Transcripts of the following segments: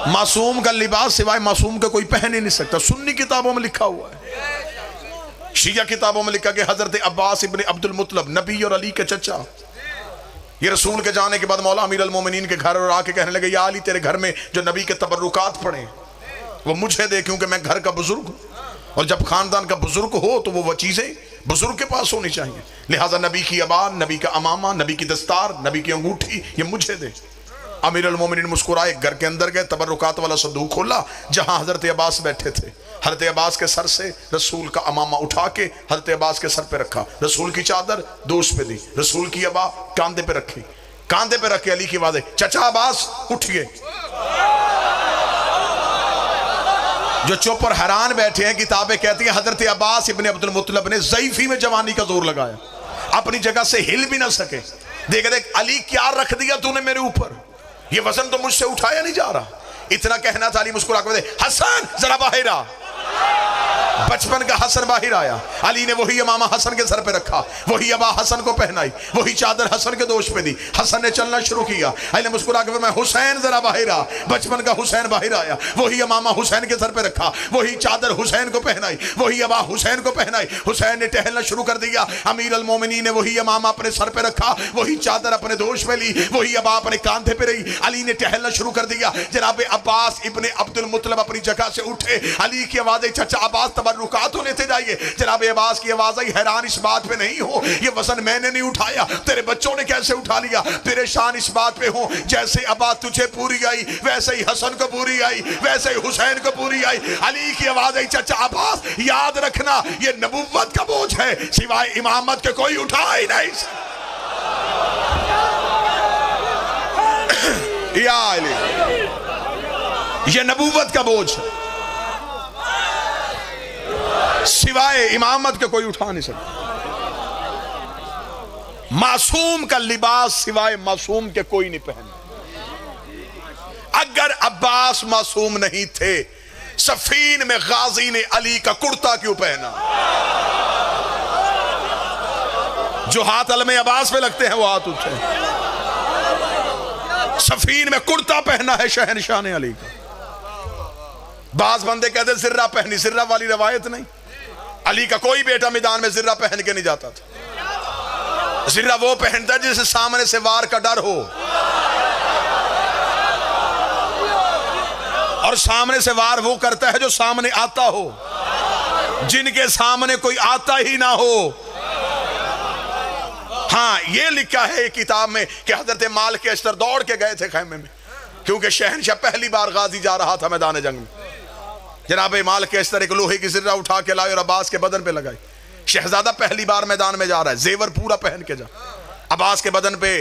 मासूम का लिबास सिवाय मासूम का कोई पहन ही नहीं सकता। सुन्नी किताबों में लिखा हुआ है, शिया किताबों में लिखा कि हजरत अब्बास इब्ने अब्दुल मुत्तलब, नबी और अली के चचा, ये रसूल के जाने के बाद मौला अमीर अल मोमिनीन के घर और आके कहने लगे, या अली तेरे घर में जो नबी के तबर्रुकात पड़े वो मुझे दे, क्योंकि मैं घर का बुजुर्ग हूँ, और जब खानदान का बुजुर्ग हो तो वो चीजें बुजुर्ग के पास होनी चाहिए। लिहाजा नबी की अबान, नबी का अमामा, नबी की दस्तार, नबी की अंगूठी ये मुझे दे। अमीर अल मोमिनीन मुस्कुराए, घर के अंदर गए, तबर्रुकात वाला संदूक खोला जहां हजरत अब्बास बैठे थे। हजरत अब्बास के सर से रसूल का अमामा उठा के हजरत अब्बास के सर पे रखा, रसूल की चादर दोष पे दी, रसूल की अबा कांधे पे रखी, कांधे पे रख के अली की आवाज, चचा अब्बास उठिए। जो चुप और हैरान बैठे हैं, किताबें कहती हैं हजरत अब्बास इब्ने अब्दुल मुत्तलब ने ज़ईफी में जवानी का जोर लगाया, अपनी जगह से हिल भी ना सके। देख देख अली क्या रख दिया तूने मेरे ऊपर, ये वजन तो मुझसे उठाया नहीं जा रहा। इतना कहना था, अली मुस्कुरा के बोले, हसन जरा बाहर आ। बचपन का हसन बाहर आया, अली ने वही इमामा हसन के सर पे रखा, वही अबा हसन को पहनाई, वही चादर हसन के दोष पे दी, हसन ने चलना शुरू किया। अली ने मुस्कुरा के मैं, हुसैन जरा बाहर आ। बचपन का हुसैन बाहर आया, वही इमामा हुसैन के सर पे रखा, वही चादर हुसैन को पहनाई, वही अबा हुसैन को पहनाई। हुसैन ने टहलना शुरू कर दिया, अमीर अल मोमिनीन ने वही इमामा अपने सर पे रखा, वही चादर अपने दोष पे ली, वही अबा अपने कांधे पे रही। अली ने टहलना शुरू कर दिया। जनाब अब्बास इब्ने अब्दुल मुत्तलब अपनी जगह से उठे, अली की आवाज़, चचा अब्बास तबर्रुकात लेते जाइए। जनाब अब्बास की आवाज़ आई, हैरान इस बात पे नहीं हो ये वजन मैंने नहीं उठाया, तेरे बच्चों ने कैसे उठा लिया। परेशान इस बात पे हो जैसे अब्बास तुझे पूरी आई वैसे ही हसन को पूरी आई, वैसे ही हुसैन को पूरी आई। अली की आवाज़ आई, चचा अब्बास याद रखना ये नबुव्वत का बोझ है, सिवाय इमामत के कोई उठा ही नहीं। या अली, ये नबुव्वत का बोझ है, सिवाय इमामत के कोई उठा नहीं सकता। मासूम का लिबास सिवाय मासूम के कोई नहीं पहना। अगर अब्बास मासूम नहीं थे, सफीन में गाजी ने अली का कुर्ता क्यों पहना? जो हाथ अलमे अब्बास पे लगते हैं वो हाथ उठे। सफीन में कुर्ता पहना है शहनशाह ने अली का। बाज बंदे कहते जिर्रा पहनी, जिर्रा वाली रवायत नहीं। अली का कोई बेटा मैदान में जिर्रा पहन के नहीं जाता था। जिर्रा वो पहनता जिसे सामने से वार का डर हो, और सामने से वार वो करता है जो सामने आता हो, जिनके सामने कोई आता ही ना हो। हाँ, ये लिखा है किताब में कि हजरत माल के अस्तर दौड़ के गए थे खैमे में, क्योंकि शहनशाह पहली बार गाजी जा रहा था मैदान जंग में। जनाब माल के अस्तर एक लोहे की जिर्रा उठा के लाए और अब्बास के बदन पे लगाई। शहजादा पहली बार मैदान में जा रहा है, जेवर पूरा पहन के जा। अब्बास के बदन पे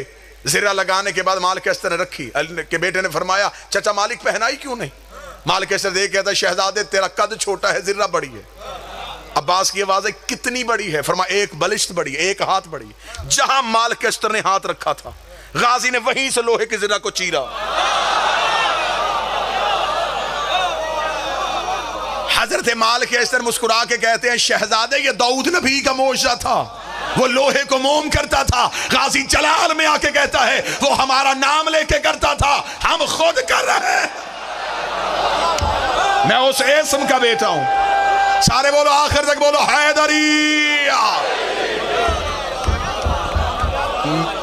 जिर्रा लगाने के बाद माल के अस्तर ने रखी। अली के बेटे ने फरमाया, चचा मालिक पहनाई क्यों नहीं? माल के अस्तर देख कहता, शहजादे तेरा कद छोटा है, जिर्रा बड़ी है। अब्बास की आवाज है, कितनी बड़ी है? फरमा एक बलिश्त बड़ी है, एक हाथ बड़ी है। जहां माल के अस्तर ने हाथ रखा था, गाजी ने वहीं से लोहे की जिर्रा को चीरा। हजरत माल के अस्तर मुस्कुरा के कहते हैं, शहजादे ये दाऊद नबी का मोजा था, वो लोहे को मोम करता था। गाजी जलाल में आके कहता है, वो हमारा नाम लेके करता था, हम खुद कर रहे हैं। मैं उस इस्म का बेटा हूं। सारे बोलो, आखिर तक बोलो, हैदरिया।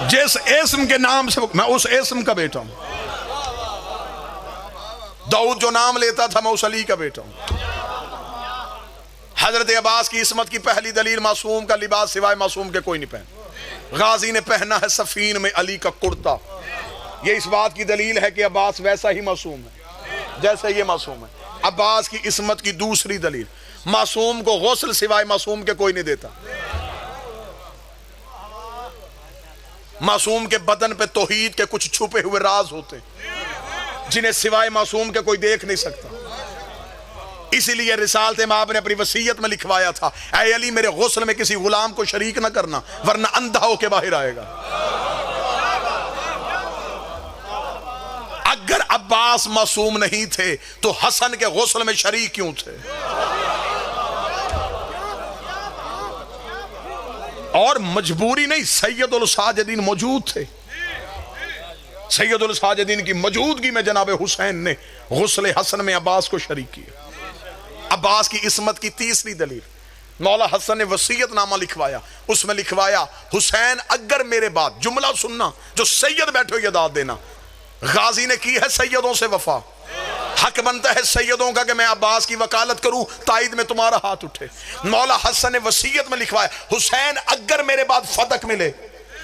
जिस इस्म के नाम से मैं उस इस्म का बेटा हूं। दाऊद जो नाम लेता था, मैं उस अली का बेटा हूं। हजरत अब्बास की इस्मत की पहली दलील, मासूम का लिबास सिवाय मासूम के कोई नहीं पहना। गाजी ने पहना है सफीन में अली का कुर्ता। ये इस बात की दलील है कि अब्बास वैसा ही मासूम है जैसे ये मासूम है। अब्बास की इस्मत की दूसरी दलील, मासूम को गुस्ल सिवाय मासूम के कोई नहीं देता। मासूम के बदन पे तौहीद के कुछ छुपे हुए राज होते जिन्हें सिवाय मासूम के कोई देख नहीं सकता। इसीलिए रिसालत इमाम ने अपनी वसीयत में लिखवाया था, ऐ अली मेरे गुस्ल में किसी गुलाम को शरीक न करना, वरना अंधा होके बाहर आएगा। अगर अब्बास मासूम नहीं थे तो हसन के गुस्ल में शरीक क्यों थे? और मजबूरी नहीं, सैयदुल साजिदीन मौजूद थे। सैयदुल साजिदीन की मौजूदगी में जनाब हुसैन ने गुस्ल हसन में अब्बास को शरीक किया। अब्बास की इस्मत की तीसरी दलील, मौला हसन ने वसीयतनामा लिखवाया, उसमें लिखवाया हुसैन अगर मेरे बाद, जुमला सुनना, जो सैयद बैठे हुए दाद देना, गाजी ने की है सैयदों से वफा, हक बनता है सैयदों का कि मैं अब्बास की वकालत करूं, ताइद में तुम्हारा हाथ उठे। मौला हसन ने वसीयत में लिखवाया हुसैन अगर मेरे बाद फदक मिले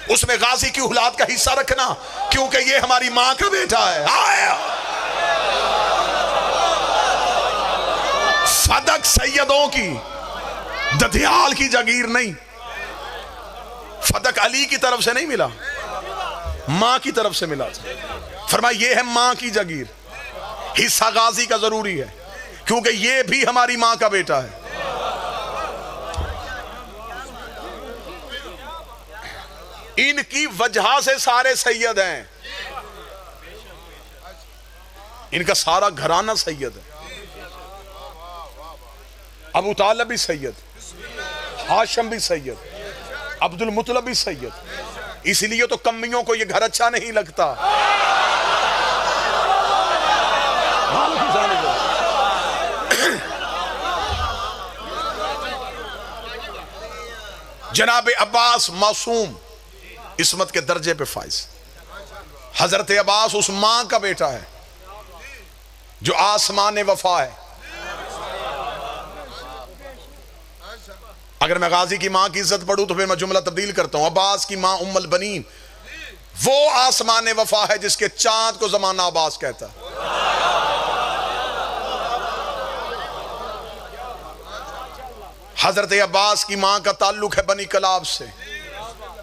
उसमें गाजी की औलाद का हिस्सा रखना, क्योंकि ये हमारी मां का बेटा है। आया फदक सैयदों की, दधियाल की जागीर नहीं। फदक अली की तरफ से नहीं मिला, मां की तरफ से मिला। फरमाया ये है मां की जागीर, हिस्सा गाजी का जरूरी है क्योंकि ये भी हमारी मां का बेटा है। इनकी वजह से सारे सैयद हैं, इनका सारा घराना सैयद है। अबू तालिब भी सैयद, हाशिम भी सैयद, अब्दुल मुत्तलिब भी सैयद, इसलिए तो कम्मियों को ये घर अच्छा नहीं लगता। जनाब अब्बास मासूम इस्मत के दर्जे पे फाइज। हजरत अब्बास उस मां का बेटा है जो आसमान वफा है। अगर मैं गाजी की मां की इज्जत पढ़ूं तो फिर मैं जुमला तब्दील करता हूं। अब्बास की मां उम्मुल बनीन वो आसमान वफा है जिसके चांद को जमाना अब्बास कहता है। हजरत अब्बास की मां का ताल्लुक है बनी कलाब से।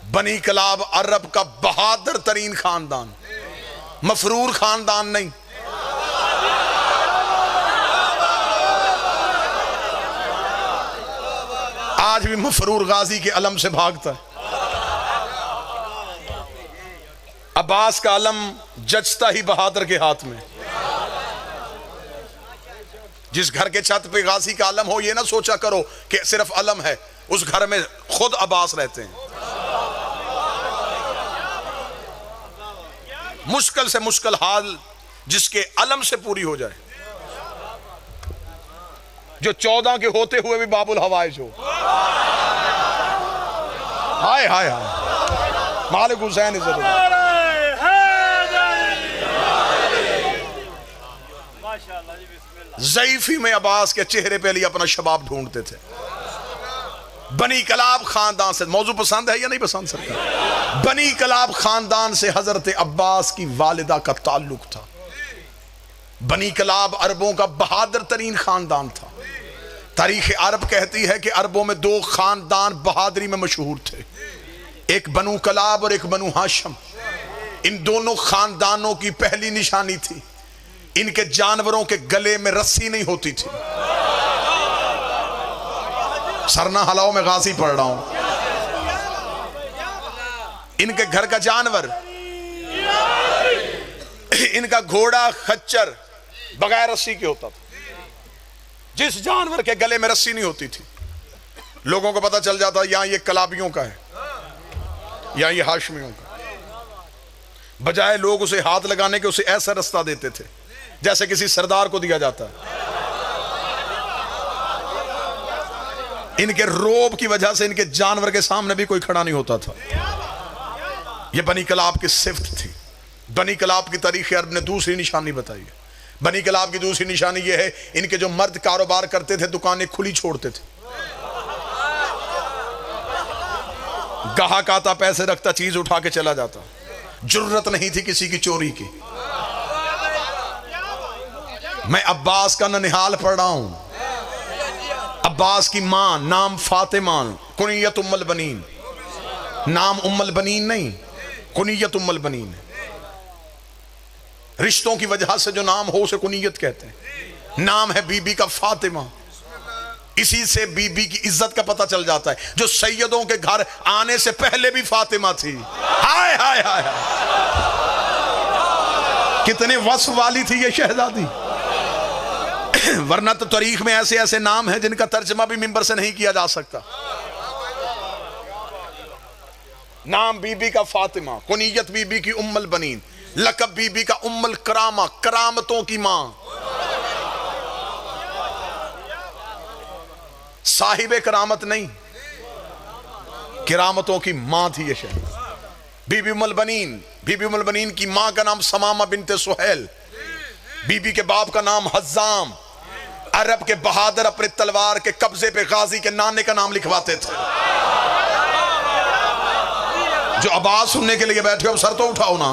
बनी कलाब अरब का बहादुर तरीन खानदान, मफरूर खानदान नहीं। आज भी मफरूर गाजी के अलम से भागता है। अब्बास का अलम जचता ही बहादुर के हाथ में। जिस घर के छत पे गाजी का अलम हो, ये ना सोचा करो कि सिर्फ अलम है, उस घर में खुद अब्बास रहते हैं। मुश्किल से मुश्किल हाल जिसके अलम से पूरी हो जाए, जो 14 के होते हुए भी बाबुल हवाइज हो। हाय हाय हाय, मालिक हुसैन ज़ईफी में अब्बास के चेहरे पे अली अपना शबाब ढूंढते थे। बनी कलाब खानदान से, मौजू पसंद है या नहीं पसंद सरकार? बनी कलाब खानदान से हजरत अब्बास की वालिदा का ताल्लुक था। बनी कलाब अरबों का बहादुर तरीन खानदान था। तारीख अरब कहती है कि अरबों में 2 खानदान बहादुरी में मशहूर थे, एक बनु कलाब और एक बनु हाशिम। इन दोनों खानदानों की पहली निशानी थी, इनके जानवरों के गले में रस्सी नहीं होती थी। सरना हलाओ में गाजी पढ़ रहा हूं। इनके घर का जानवर, इनका घोड़ा खच्चर बगैर रस्सी के होता था। जिस जानवर के गले में रस्सी नहीं होती थी, लोगों को पता चल जाता यहां ये कलाबियों का है, यहां ये हाशमियों का। बजाय लोग उसे हाथ लगाने के उसे ऐसा रास्ता देते थे जैसे किसी सरदार को दिया जाता है। इनके रोब की वजह से इनके जानवर के सामने भी कोई खड़ा नहीं होता था। यह बनी कलाब की सिफ्त थी। बनी कलाब की तारीख अरब ने दूसरी निशानी बताई है। बनी कलाब की दूसरी निशानी यह है, इनके जो मर्द कारोबार करते थे दुकानें खुली छोड़ते थे। गाहक आता, पैसे रखता, चीज उठा के चला जाता। जुर्रत नहीं थी किसी की चोरी की। मैं अब्बास का ननिहाल पढ़ रहा हूं। अब्बास की मां नाम फातिमा, कुनियत उम्मुल बनीन। नाम उम्मुल बनीन नहीं, कुनियत उम्मुल बनीन। रिश्तों की वजह से जो नाम हो उसे कुनियत कहते हैं। नाम है बीबी का फातिमा। इसी से बीबी की इज्जत का पता चल जाता है। जो सैयदों के घर आने से पहले भी फातिमा थी। हाय हाय हाय, कितने वस्फ वाली थी ये शहजादी। वरना तो तारीख में ऐसे ऐसे नाम हैं जिनका तर्जमा भी मिंबर से नहीं किया जा सकता। नाम बीबी का फातिमा, कुनियत बीबी की उम्मुल बनीन। लकब बीबी का उम्मुल करामा, करामतों की मां। साहिबे करामत नहीं, किरामतों की मां थी ये शहर। बीबी उम्मुल बनीन, बीबी उम्मुल बनीन की मां का नाम समामा बिनते सुहेल, बीबी के बाप का नाम हज्जाम। अरब के बहादुर अपने तलवार के कब्जे पे गाजी के नाने का नाम लिखवाते थे। जो आवाज सुनने के लिए बैठे हो सर तो उठाओ ना।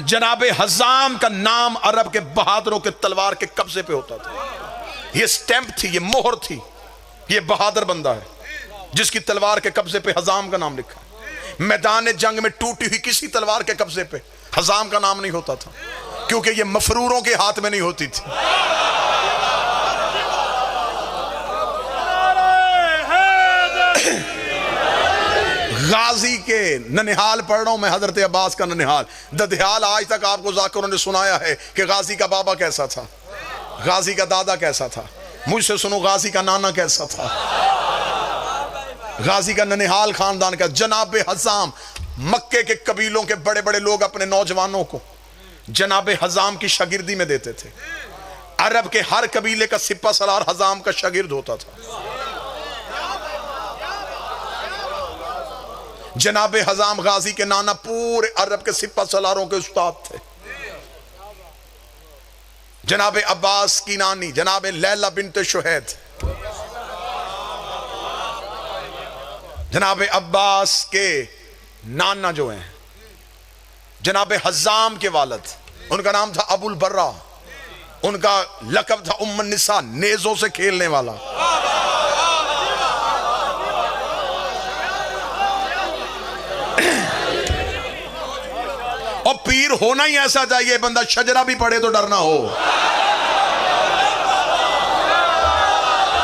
जनाबे हज्जाम का नाम अरब के बहादुरों के तलवार के कब्जे पे होता था। ये स्टैंप थी, ये मोहर थी, ये बहादुर बंदा है जिसकी तलवार के कब्जे पे हज्जाम का नाम लिखा। मैदान जंग में टूटी हुई किसी तलवार के कब्जे पे हज्जाम का नाम नहीं होता था, क्योंकि ये मफरूरों के हाथ में नहीं होती थी। गाजी के ननिहाल पढ़ रहा हूं मैं, हजरत अब्बास का ननिहाल ददियाल। आज तक आपको जाकिरों ने सुनाया है कि गाजी का बाबा कैसा था, गाजी का दादा कैसा था। मुझसे सुनो गाजी का नाना कैसा था। गाजी का ननिहाल खानदान का जनाब हज्जाम, मक्के के कबीलों के बड़े बड़े लोग अपने नौजवानों को जनाब हज्जाम की शागिर्दी में देते थे। अरब के हर कबीले का सिपा सलार हज्जाम का शागिर्द होता था। जनाब हज्जाम गाजी के नाना पूरे अरब के सिपा सलारों के उस्ताद थे। जनाब अब्बास की नानी जनाब लैला बिनते शुहैद, जनाब अब्बास के नाना जो हैं जनाब हज्जाम के वालिद, उनका नाम था अबुल बर्रा, उनका लकब था उम्मुन निसा, नेजों से खेलने वाला। और पीर होना ही ऐसा चाहिए बंदा शजरा भी पढ़े तो डरना हो।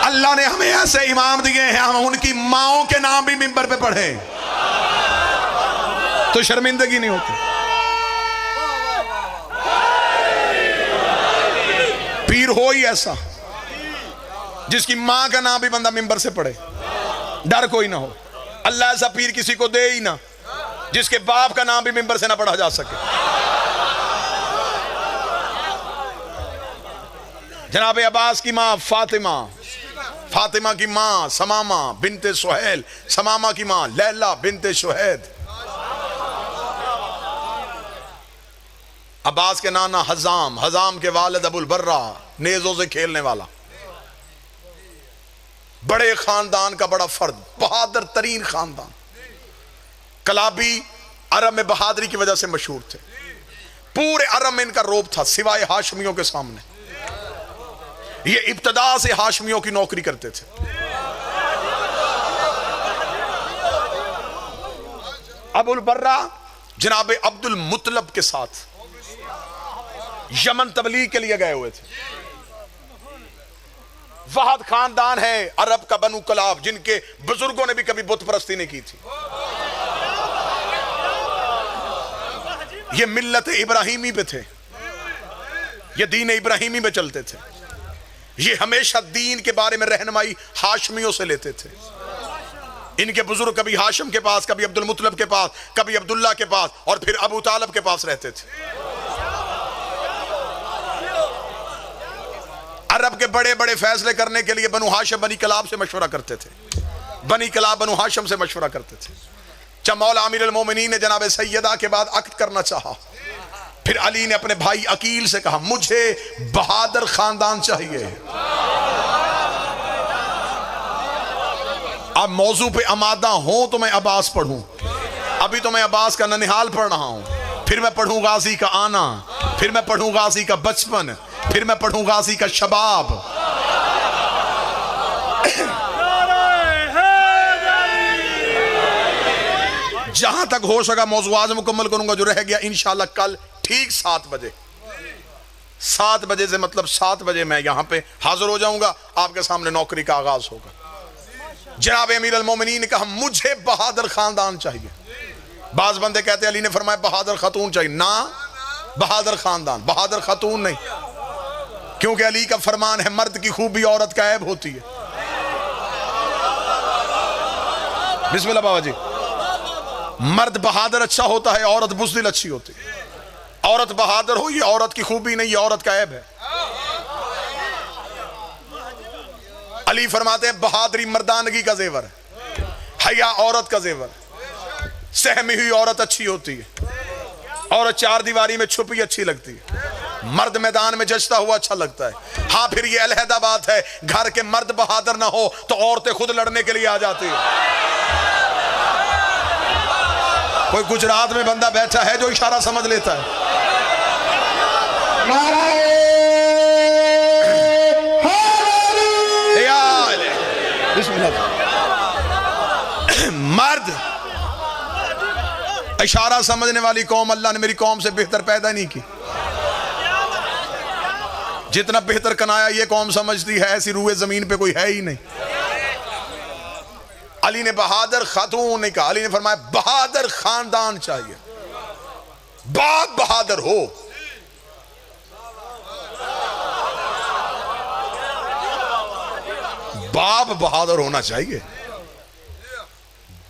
अल्लाह ने हमें ऐसे इमाम दिए हैं, हम उनकी माओं के नाम भी मिंबर पे पढ़े तो शर्मिंदगी नहीं होती। पीर हो ही ऐसा जिसकी मां का नाम भी बंदा मिंबर से पढ़े, डर कोई ना हो। अल्लाह ऐसा पीर किसी को दे ही ना जिसके बाप का नाम भी मिंबर से ना पढ़ा जा सके। जनाब अब्बास की मां फातिमा, फातिमा की मां समामा बिनते सुहेल, समामा की मां लैला बिनते शुहैद। अब्बास के नाना हज्जाम, हज्जाम के वालिद अबुल बर्रा, नेजों से खेलने वाला, बड़े खानदान का बड़ा फर्द, बहादुर तरीन खानदान। कलाबी अरब में बहादुरी की वजह से मशहूर थे। पूरे अरब में इनका रोब था सिवाय हाशमियों के सामने। ये इब्तदा से हाशमियों की नौकरी करते थे। अबुल बर्रा जनाब अब्दुल मुतलब के साथ यमन तबलीग के लिए गए हुए थे। वहाद खानदान है अरब का बनु कलाब, जिनके बुजुर्गों ने भी कभी बुत परस्ती नहीं की थी। ये मिल्लत इब्राहिमी पे थे, ये दीन इब्राहिमी में चलते थे। ये हमेशा दीन के बारे में रहनुमाई हाशमियों से लेते थे। इनके बुजुर्ग कभी हाशिम के पास, कभी अब्दुल मुतलब के पास, कभी अब्दुल्ला के पास और फिर अबू तालब के पास रहते थे। अरब के बड़े बड़े फैसले करने के लिए बनु हाशिम बनी कलाब से मशवरा करते थे, बनी कलाब बनु हाशिम से मशवरा करते थे। जब मौला अमीर अल मोमिनीन ने जनाब सैयदा के बाद अक्द करना चाहा, फिर अली ने अपने भाई अकील से कहा मुझे बहादुर खानदान चाहिए। अब मौजू पे आमादा हो तो मैं अब्बास पढ़ूं, अभी तो मैं अब्बास का ननिहाल पढ़ रहा हूं, फिर मैं पढ़ूं गाजी का आना, फिर मैं पढ़ूं गाजी का बचपन, फिर मैं पढ़ूं गाजी का शबाब। जहां तक हो सका मौजू आज मुकम्मल करूंगा, जो रह गया इंशाल्लाह कल ठीक 7 बजे, 7 बजे से मतलब 7 बजे मैं यहां पे हाजिर हो जाऊंगा, आपके सामने नौकरी का आगाज होगा। जनाब अमीर अल मोमिनीन ने कहा मुझे बहादुर खानदान चाहिए। बाज बंदे कहते अली ने फरमाया बहादुर खातून चाहिए, ना बहादुर खानदान, बहादुर खातून नहीं, क्योंकि अली का फरमान है मर्द की खूबी औरत का ऐब होती है। बिस्मिल्लाह बाबा जी। मर्द बहादुर अच्छा होता है, औरत बुज़दिल अच्छी होती है। औरत बहादुर हो, ये औरत की खूबी नहीं, ये औरत का ऐब है। अली फरमाते हैं बहादुरी मर्दानगी का जेवर है, हया औरत का जेवर। सहमी हुई औरत अच्छी होती है, औरत चार दीवारी में छुपी अच्छी लगती है, मर्द मैदान में जचता हुआ अच्छा लगता है। हाँ, फिर ये अलहदा बात है, घर के मर्द बहादुर ना हो तो औरतें खुद लड़ने के लिए आ जाती है। कोई गुजरात में बंदा बैठा है जो इशारा समझ लेता है। मर्द इशारा समझने वाली कौम अल्लाह ने मेरी कौम से बेहतर पैदा नहीं की। जितना बेहतर कनाया ये कौम समझती है, ऐसी रूए जमीन पे कोई है ही नहीं। अली ने बहादुर खातून नहीं कहा, अली ने फरमाया बहादुर खानदान चाहिए, बाप बहादुर हो। बाप बहादुर होना चाहिए,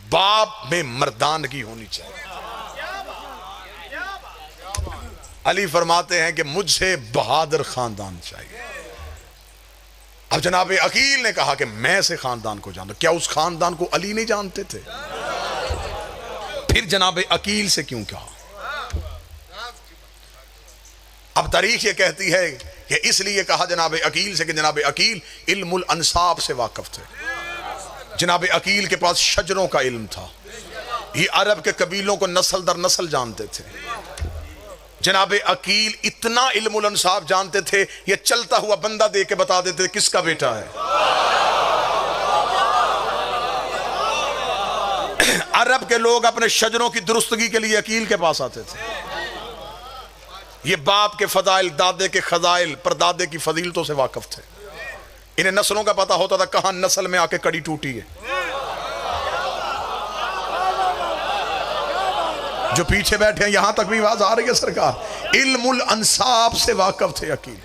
बाप में मर्दानगी होनी चाहिए। अली फरमाते हैं कि मुझसे बहादुर खानदान चाहिए। अब जनाब अकील ने कहा कि मैं से खानदान को जानता। क्या उस खानदान को अली नहीं जानते थे? फिर जनाब अकील से क्यों कहा? अब तारीख ये कहती है कि इसलिए कहा जनाब अकील से कि जनाब अकील इल्मुल अंसाब से वाकिफ थे। जनाब अकील के पास शजरों का इल्म था, ये अरब के कबीलों को नस्ल दर नस्ल जानते थे। जनाब अकील इतना इल्मुल अंसाब जानते थे, ये चलता हुआ बंदा दे के बता देते किसका बेटा है। अरब के लोग अपने शजरों की दुरुस्तगी के लिए अकील के पास आते थे। ये बाप के फजाइल, दादे के खजाइल, परदादे की फजीलतों से वाकिफ थे। इन्हें नस्लों का पता होता था कहां नस्ल में आके कड़ी टूटी है। जो पीछे बैठे हैं यहां तक भी आवाज आ रही है सरकार। इल्मुल अंसाब से वाकिफ थे अकील।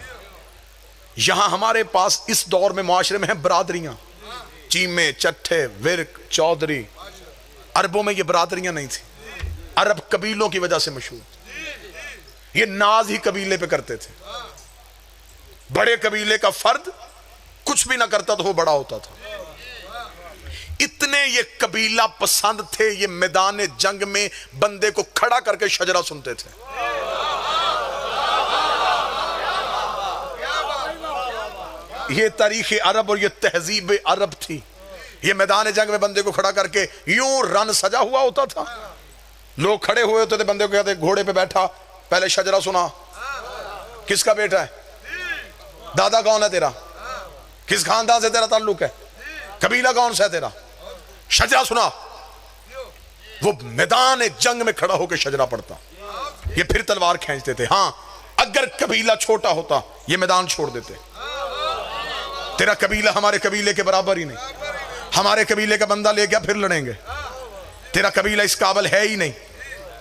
यहां हमारे पास इस दौर में मुआशरे में है बरादरियां, चीमे, चट्ठे, विरक, चौधरी। अरबों में ये बरादरियां नहीं थी, अरब कबीलों की वजह से मशहूर। ये नाज ही कबीले पे करते थे। बड़े कबीले का फर्द कुछ भी ना करता तो वो बड़ा होता था। इतने ये कबीला पसंद थे, ये मैदान जंग में बंदे को खड़ा करके शजरा सुनते थे। ये तारीख अरब और ये तहजीब अरब थी। ये मैदान जंग में बंदे को खड़ा करके यूं रन सजा हुआ होता था, लोग खड़े हुए होते थे, बंदे को कहते घोड़े पे बैठा, पहले शजरा सुना, किसका बेटा है, दादा कौन है तेरा, किस खानदान से तेरा ताल्लुक है, कबीला कौन सा है तेरा, शजरा सुना। वो मैदान जंग में खड़ा होकर शजरा पढ़ता। ये फिर तलवार खींचते थे। हां, अगर कबीला छोटा होता ये मैदान छोड़ देते। तेरा कबीला हमारे कबीले के बराबर ही नहीं, हमारे कबीले का बंदा ले गया फिर लड़ेंगे, तेरा कबीला इस काबिल है ही नहीं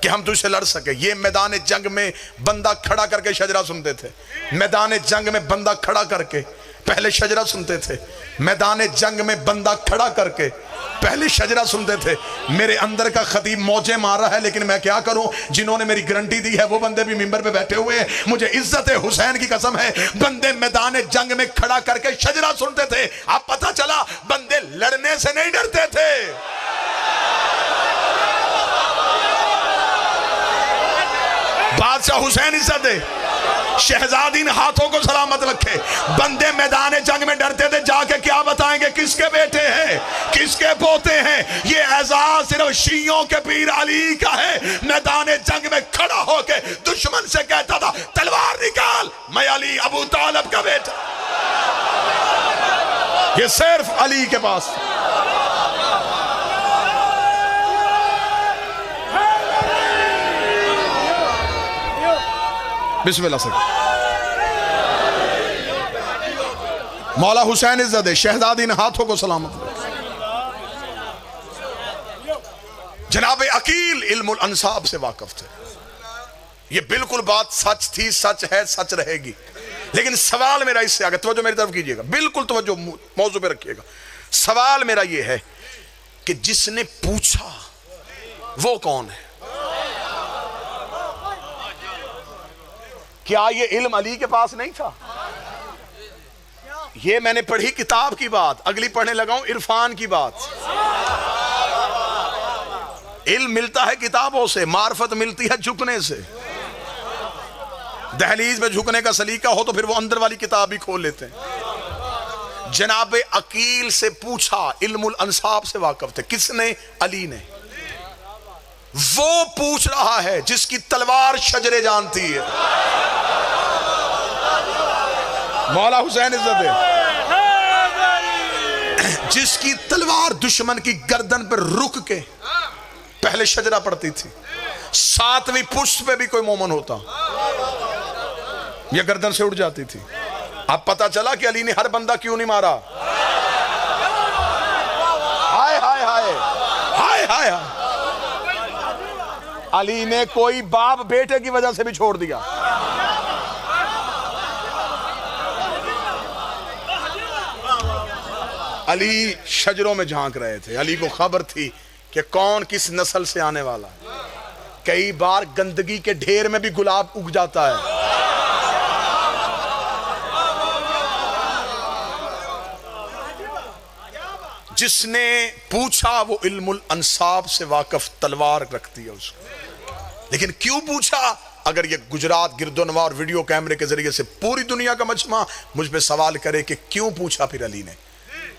कि हम तुझसे लड़ सके। ये मैदान जंग में बंदा खड़ा करके शजरा सुनते थे। मैदान जंग में बंदा खड़ा करके पहले शजरा सुनते थे। मैदान जंग में बंदा खड़ा करके पहले शजरा सुनते थे। मेरे अंदर का खतीब मौजे मार रहा है, लेकिन मैं क्या करूं, जिन्होंने मेरी गारंटी दी है वो बंदे भी मिंबर पे बैठे हुए हैं। मुझे इज्जत हुसैन की कसम है, बंदे मैदान जंग में खड़ा करके शजरा सुनते थे। अब पता चला बंदे लड़ने से नहीं डरते थे। बादशाह हुसैन इज्जत दे, शहजादीन हाथों को सलामत रखे। बंदे मैदान जंग में डरते थे, जाके क्या बताएंगे किसके बेटे हैं, किसके पोते हैं। ये एजाज सिर्फ शियों के पीर अली का है। मैदान जंग में खड़ा होके दुश्मन से कहता था तलवार निकाल, मैं अली अबू तालिब का बेटा। ये सिर्फ अली के पास। बिस्मिल्लाह से मौला हुसैन इज्जत, शहजादी ने हाथों को सलामत। जनाब अकील इल्मुल अंसाब से वाकिफ थे। ये बिल्कुल बात सच थी, सच है, सच रहेगी। लेकिन सवाल मेरा इससे आगे, तवज्जो मेरी तरफ कीजिएगा, बिल्कुल तवज्जो मौजू पे रखिएगा। सवाल मेरा ये है कि जिसने पूछा वो कौन है? क्या ये इल्म अली के पास नहीं था? ये मैंने पढ़ी किताब की बात, अगली पढ़ने लगा हूं इरफान की बात। इल्म मिलता है किताबों से, मार्फत मिलती है झुकने से। दहलीज में झुकने का सलीका हो तो फिर वो अंदर वाली किताब भी खोल लेते हैं। जनाबे अकील से पूछा, इल्मुल अंसाब से वाकिफ थे। किसने? अली ने। वो पूछ रहा है जिसकी तलवार शजरे जानती है, मौला हुसैन इज्जत, जिसकी तलवार दुश्मन की गर्दन पर रुक के पहले शजरा पड़ती थी, 7वीं पुष्प पे भी कोई मोमन होता यह गर्दन से उड़ जाती थी। अब पता चला कि अली ने हर बंदा क्यों नहीं मारा। हाय हाय हाय हाय हाय, अली ने कोई बाप बेटे की वजह से भी छोड़ दिया। अली शजरों में झांक रहे थे। अली को खबर थी कि कौन किस नस्ल से आने वाला है। कई बार गंदगी के ढेर में भी गुलाब उग जाता है। जिसने पूछा वो इल्मुल अंसाब से वाकिफ, तलवार रखती है उसको। लेकिन क्यों पूछा? अगर ये गुजरात गिरदोनवा और वीडियो कैमरे के जरिए से पूरी दुनिया का मजमा मुझ पे सवाल करे कि क्यों पूछा, फिर अली ने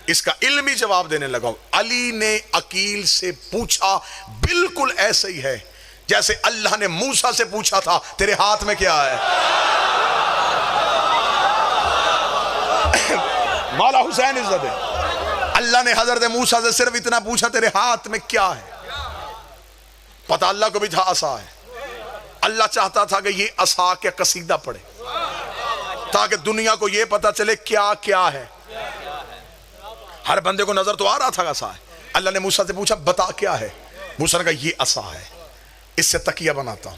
इसका इल्मी जवाब देने लगा। अली ने अकील से पूछा, बिल्कुल ऐसे ही है जैसे अल्लाह ने मूसा से पूछा था तेरे हाथ में क्या है। मौला हुसैन इज्जत है, अल्लाह ने हजरत मूसा से सिर्फ इतना पूछा तेरे हाथ में क्या है। पता अल्लाह को भी था असा है। अल्लाह चाहता था कि ये असा के कसीदा पढ़े ताकि दुनिया को ये पता चले क्या क्या है। हर बंदे को नजर तो आ रहा था असा है। अल्लाह ने मूसा से पूछा बता क्या है। मूसा ने कहा ये असा है, इससे तकिया बनाता हूं,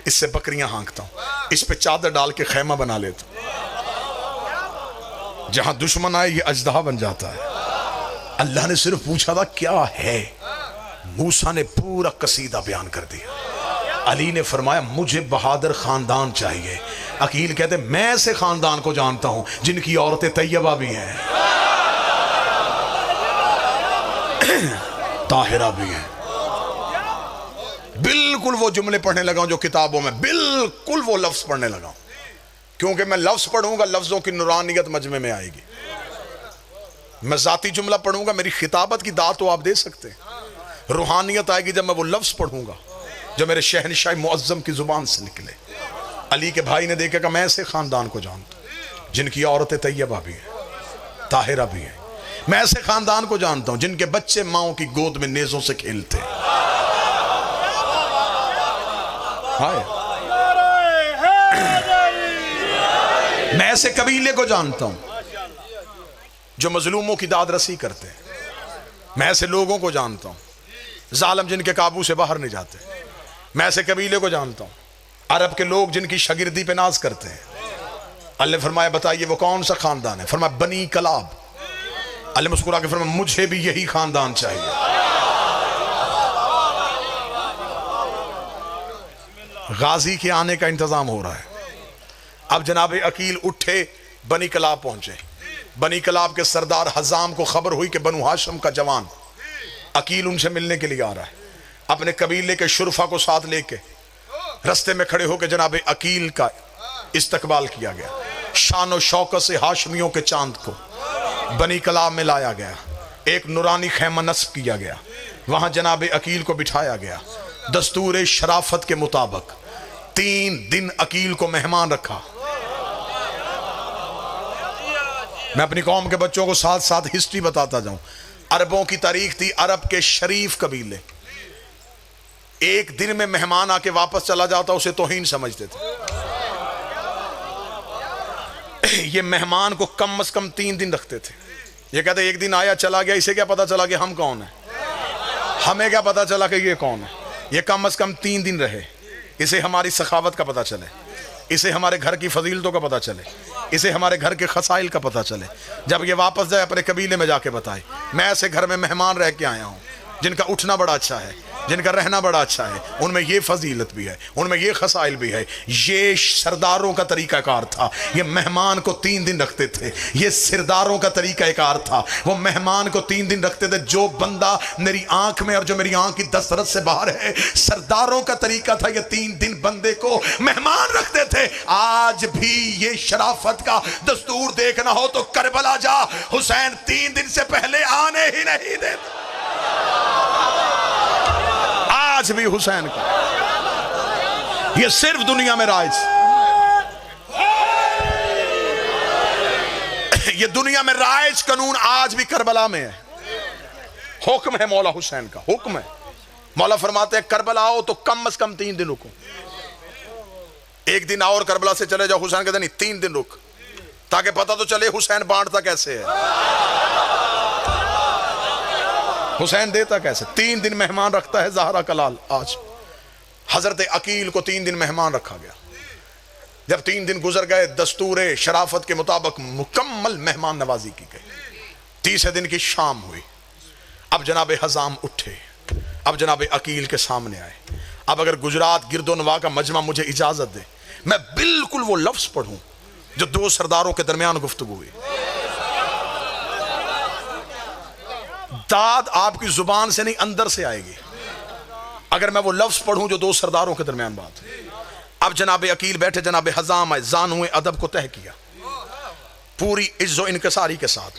इससे बकरियां हाँकता हूं, इस पे चादर डाल के खैमा बना लेता हूं, जहां दुश्मन आए ये अजदहा बन जाता है। अल्लाह ने सिर्फ पूछा था क्या है, मूसा ने पूरा कसीदा बयान कर दिया। अली ने फरमाया मुझे बहादुर खानदान चाहिए। अकील कहते मैं ऐसे खानदान को जानता हूं जिनकी औरतें तैयबा भी हैं, ताहिरा भी है। बिल्कुल वो जुमले पढ़ने लगा जो किताबों में, बिल्कुल वो लफ्ज पढ़ने लगा, क्योंकि मैं लफ्ज पढ़ूंगा लफ्जों की नूरानियत मजमे में आएगी। मैं जाती जुमला पढ़ूंगा, मेरी खिताबत की दात तो आप दे सकते हैं, रूहानियत आएगी जब मैं वो लफ्ज पढ़ूंगा जो मेरे शहनशाह मुअज्जम की जुबान से निकले। अली के भाई ने देखा कि मैं ऐसे खानदान को जानता हूं जिनकी औरतें तैयबा भी हैं, ताहिरा भी हैं। मैं ऐसे खानदान को जानता हूं जिनके बच्चे माओ की गोद में नेजों से खेलते हैं। मैं ऐसे कबीले को जानता हूं जो मजलूमों की दाद रसी करते हैं। मैं ऐसे लोगों को जानता हूं जालिम जिनके काबू से बाहर नहीं जाते। मैं ऐसे कबीले को जानता हूं अरब के लोग जिनकी शागिर्दी पे नाज करते हैं। अल्लाह ने फरमाया बताइए वो कौन सा खानदान है? फरमाया बनी कलाब। अल्लाह मुस्कुरा के फरमाया मुझे भी यही खानदान चाहिए। गाजी के आने का इंतजाम हो रहा है। अब जनाब अकील उठे, बनी कलाब पहुंचे। बनी कलाब के सरदार हजाम को खबर हुई कि बनु हाशम का जवान अकील उनसे मिलने के लिए आ रहा है। अपने कबीले के शुरफा को साथ लेके रस्ते में खड़े होकर जनाब अकील का इस्तकबाल किया गया। शान शौकत से हाशमियों के चांद को बनी कलाब में लाया गया। एक नूरानी खैमा नस्ब किया गया, वहां जनाब अकील को बिठाया गया। दस्तूर शराफत के मुताबिक 3 दिन अकील को मेहमान रखा। मैं अपनी कौम के बच्चों को साथ साथ हिस्ट्री बताता जाऊं। अरबों की तारीख थी, अरब के शरीफ कबीले एक दिन में मेहमान आके वापस चला जाता उसे तौहीन समझते थे। ये मेहमान को कम से कम 3 दिन रखते थे। ये कहते एक दिन आया चला गया, इसे क्या पता चला कि हम कौन है, हमें क्या पता चला कि ये कौन है। ये कम से कम 3 दिन रहे, इसे हमारी सखावत का पता चले, इसे हमारे घर की फजीलतों का पता चले, इसे हमारे घर के खसाइल का पता चले। जब ये वापस जाए अपने कबीले में जाके बताए मैं ऐसे घर में मेहमान रह के आया हूँ जिनका उठना बड़ा अच्छा है, जिनका रहना बड़ा अच्छा है, उनमें ये फजीलत भी है, उनमें ये खसाइल भी है। ये सरदारों का तरीकाकार था, ये मेहमान को 3 दिन रखते थे। ये सरदारों का तरीकाकार था, वो मेहमान को 3 दिन रखते थे। जो बंदा मेरी आंख में और जो मेरी आंख की दस्तरस से बाहर है, सरदारों का तरीका था, ये 3 दिन बंदे को मेहमान रखते थे। आज भी ये शराफत का दस्तूर देखना हो तो करबला जा, हुसैन 3 दिन से पहले आने ही नहीं देते। आज भी हुसैन का ये सिर्फ दुनिया में राज, ये दुनिया में राज कानून आज भी करबला में है। हुक्म है मौला हुसैन का, हुक्म है। मौला फरमाते हैं करबला आओ तो कम से कम 3 दिन रुको। 1 दिन और करबला से चले जाओ, हुसैन कहते नहीं 3 दिन रुक, ताकि पता तो चले हुसैन बांटता कैसे है, हुसैन देता कैसे। 3 दिन मेहमान रखता है ज़हरा कलाल। आज हजरत अकील को 3 दिन मेहमान रखा गया। जब 3 दिन गुजर गए, दस्तूर शराफत के मुताबिक मुकम्मल मेहमान नवाजी की गई। 30वें दिन की शाम हुई। अब जनाब हजाम उठे, अब जनाब अकील के सामने आए। अब अगर गुजरात गिरदोनवा का मजमा मुझे इजाजत दे, मैं बिल्कुल वो लफ्ज पढ़ूं जो 2 सरदारों के दरमियान गुफ्तगू हुई। दाद आपकी जुबान से नहीं, अंदर से आएगी अगर मैं वो लफ्ज पढ़ूं जो 2 सरदारों के दरमियान बात है। अब जनाब अकील बैठे, जनाब हजाम आए, जानूए अदब को तय किया, पूरी इज्जो इनकसारी के साथ,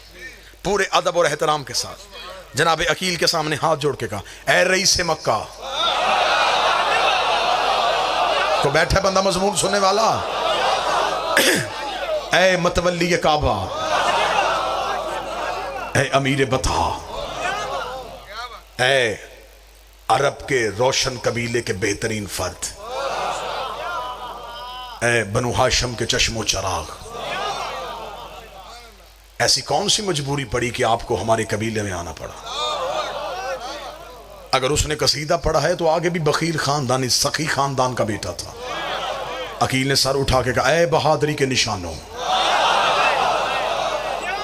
पूरे अदब और एहतराम के साथ जनाब अकील के सामने हाथ जोड़ के कहा, ऐ रईस मक्का। तो बैठा बंदा मजमून सुनने वाला, ऐ मतवल्ली काबा, ऐ अमीर बता, ऐ अरब के रोशन कबीले के बेहतरीन फर्द, ऐ बनु हाशम के चश्मो चराग, ऐसी कौन सी मजबूरी पड़ी कि आपको हमारे कबीले में आना पड़ा। अगर उसने कसीदा पढ़ा है तो आगे भी बखील खानदानी सखी खानदान का बेटा था। अकील ने सर उठा के कहा, ऐ बहादुरी के निशानों,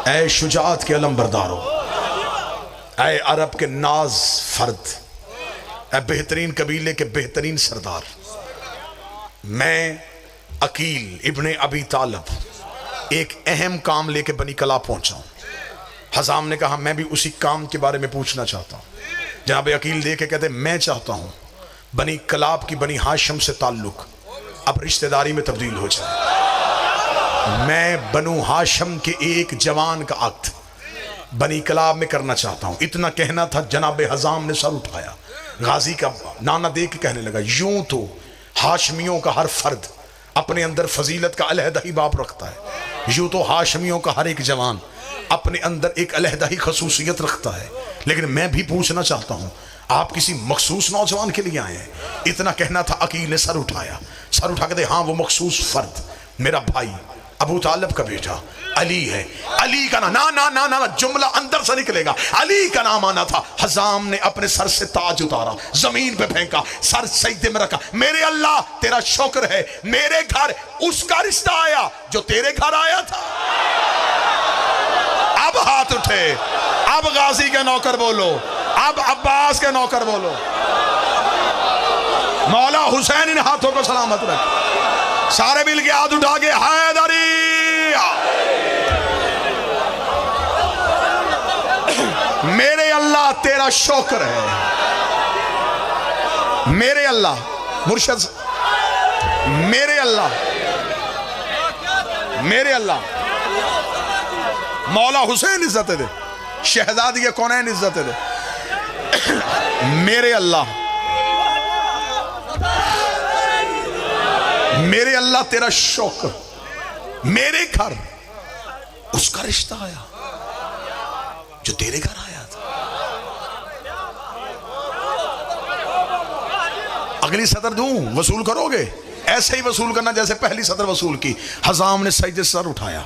ऐ शुजात के अलमबरदारों, ऐ अरब के नाज फर्द, ऐ बेहतरीन कबीले के बेहतरीन सरदार, मैं अकील इब्ने अबी तालब एक अहम काम लेके बनी कला पहुंचा हूं। हजाम ने कहा, मैं भी उसी काम के बारे में पूछना चाहता हूं। जनाब अकील देखे कहते, मैं चाहता हूं बनी कलाब की बनी हाशिम से ताल्लुक अब रिश्तेदारी में तब्दील हो जाए। मैं बनु हाशिम के एक जवान का अक्द बनी कलाब में करना चाहता हूं। इतना कहना था, जनाब हजाम ने सर उठाया, गाजी का नाना देख के कहने लगा, यूं तो हाशमियों का हर फर्द अपने अंदर फजीलत का अलहदा ही बाप रखता है, यूं तो हाशमियों का हर एक जवान अपने अंदर एक अलहदा ही खसूसियत रखता है, लेकिन मैं भी पूछना चाहता हूं, आप किसी मखसूस नौजवान के लिए आए हैं। इतना कहना था, अकील ने सर उठाया, सर उठा के दे, हाँ वो मखसूस फर्द मेरा भाई अबू तालिब का बेटा अली है। अली का ना ना ना ना ना जुमला अंदर से निकलेगा, अली का नाम आना था। हजाम ने अपने सर से ताज उतारा, जमीन पे फेंका, सर सजदे में रखा, मेरे अल्लाह तेरा शुक्र है, मेरे घर उसका रिश्ता आया जो तेरे घर आया था। अब हाथ उठे, अब गाजी के नौकर बोलो, अब अब्बास के नौकर बोलो। मौला हुसैन इन हाथों को सलामत रख। सारे मिल के हाथ उठा के हैदरी। मेरे अल्लाह तेरा शुक्र है, मेरे अल्लाह मुर्शद, मेरे अल्लाह, मेरे अल्लाह मौला हुसैन इज्जत दे, शहजादी के कौनैन इज्जत दे। मेरे अल्लाह, मेरे अल्लाह तेरा शुक्र, मेरे घर उसका रिश्ता आया जो तेरे घर आया था। अगली सदर दूं, वसूल करोगे? ऐसे ही वसूल करना जैसे पहली सदर वसूल की। हजाम ने सजदे सर उठाया,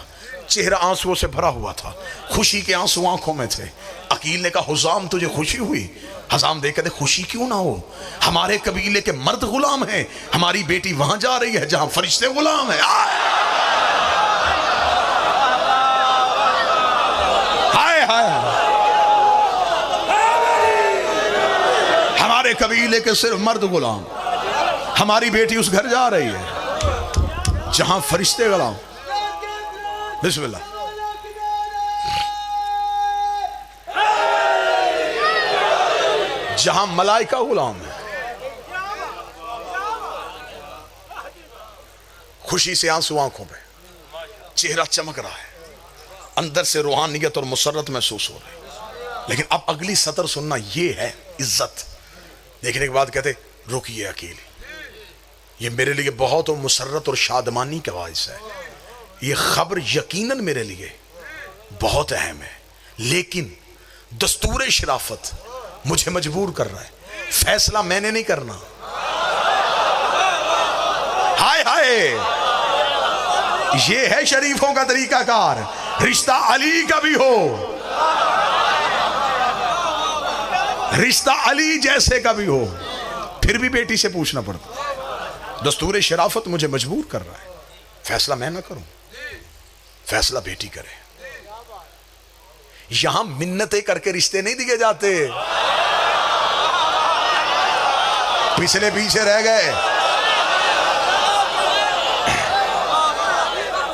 चेहरा आंसुओं से भरा हुआ था, खुशी के आंसू आंखों में थे। अकील ने कहा, हुजाम तुझे खुशी हुई? हजाम देख कहते, खुशी क्यों ना हो, हमारे कबीले के मर्द गुलाम हैं, हमारी बेटी वहां जा रही है जहां फरिश्ते गुलाम है। हाय हाय, हमारे कबीले के सिर्फ मर्द गुलाम। हमारी बेटी उस घर जा रही है जहां फरिश्ते गुलाम। बिस्मिल्लाह। जहां मलाइका गुलाम है। खुशी से आंसू आंखों पे, चेहरा चमक रहा है, अंदर से रूहानियत और मुसर्रत महसूस हो रही है। लेकिन अब अगली सतर सुनना, ये है इज्जत। देखने के बाद कहते रुकिए अकेले, ये मेरे लिए बहुत मुसर्रत और शादमानी का बाइस है। ये खबर यकीनन मेरे लिए बहुत अहम है, लेकिन दस्तूर शराफत मुझे मजबूर कर रहा है। फैसला मैंने नहीं करना। हाय हाय, ये है शरीफों का तरीकाकार। रिश्ता अली का भी हो, रिश्ता अली जैसे का भी हो, फिर भी बेटी से पूछना पड़ता। दस्तूर शराफत मुझे मजबूर कर रहा है। फैसला मैं ना करूं, फैसला बेटी करे। यहां मिन्नतें करके रिश्ते नहीं दिए जाते। पिछले पीछे रह गए।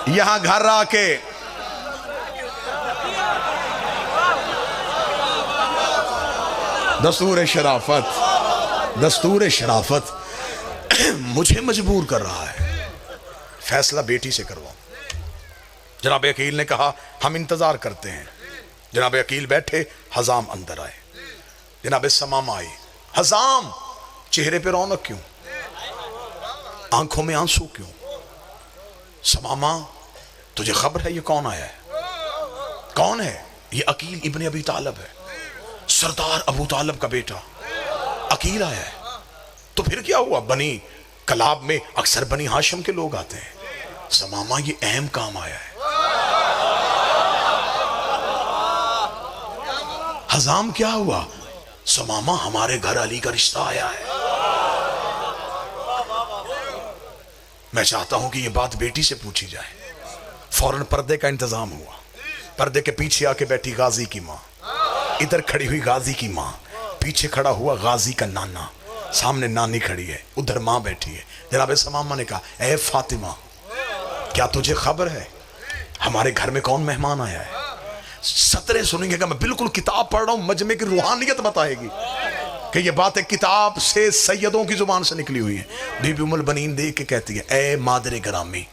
यहां घर आके दस्तूर शराफत, दस्तूर शराफत मुझे मजबूर कर रहा है। फैसला बेटी से करवाओ। जनाब अकील ने कहा हम इंतजार करते हैं। जनाब अकील बैठे, हजाम अंदर आए। जनाब समामा आई। हजाम, चेहरे पे रौनक क्यों, आंखों में आंसू क्यों? समामा, तुझे खबर है ये कौन आया है? कौन है? ये अकील इब्ने अबी तालिब है, सरदार अबू तालिब का बेटा अकील आया है। तो फिर क्या हुआ? बनी कलाब में अक्सर बनी हाशिम के लोग आते हैं। समामा, ये अहम काम आया है। हजाम, क्या हुआ? समामा, हमारे घर अली का रिश्ता आया है। मैं चाहता हूं कि यह बात बेटी से पूछी जाए। फौरन पर्दे का इंतजाम हुआ। पर्दे के पीछे आके बैठी गाजी की मां, इधर खड़ी हुई गाजी की मां, पीछे खड़ा हुआ गाजी का नाना, सामने नानी खड़ी है, उधर मां बैठी है। जनाब समामा ने कहा, ए फातिमा, क्या तुझे खबर है हमारे घर में कौन मेहमान आया है? सतरे सुनेंगे कि मैं बिल्कुल किताब पढ़ रहा हूं, मजमे की रूहानियत बताएगी कि ये बातें किताब से, सैयदों की जुबान से निकली हुई है। बीबी उम्मुल बनीन देख के कहती है, ए मादरे ग्रामी,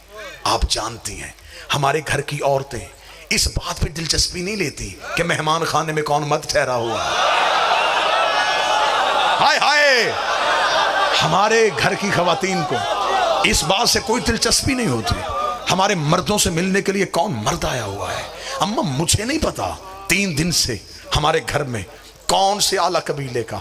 आप जानती हैं हमारे घर की औरतें इस बात पे दिलचस्पी नहीं लेती कि मेहमान खाने में कौन मर्द ठहरा हुआ है। हाय हाय, हमारे घर की खवातीन को इस बात से कोई दिलचस्पी नहीं होती हमारे मर्दों से मिलने के लिए कौन मर्द आया हुआ है। अम्मा, मुझे नहीं पता 3 दिन से हमारे घर में कौन से आला कबीले का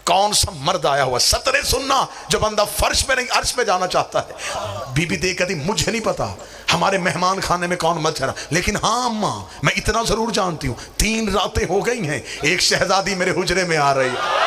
कौन सा मर्द आया हुआ। सतरे सुनना, जो बंदा फर्श पे नहीं अर्श पे जाना चाहता है। बीबी देख कहती, मुझे नहीं पता हमारे मेहमान खाने में कौन मर्द ठहरा, लेकिन हाँ अम्मा, मैं इतना जरूर जानती हूँ 3 रातें हो गई हैं, एक शहजादी मेरे हुजरे में आ रही है।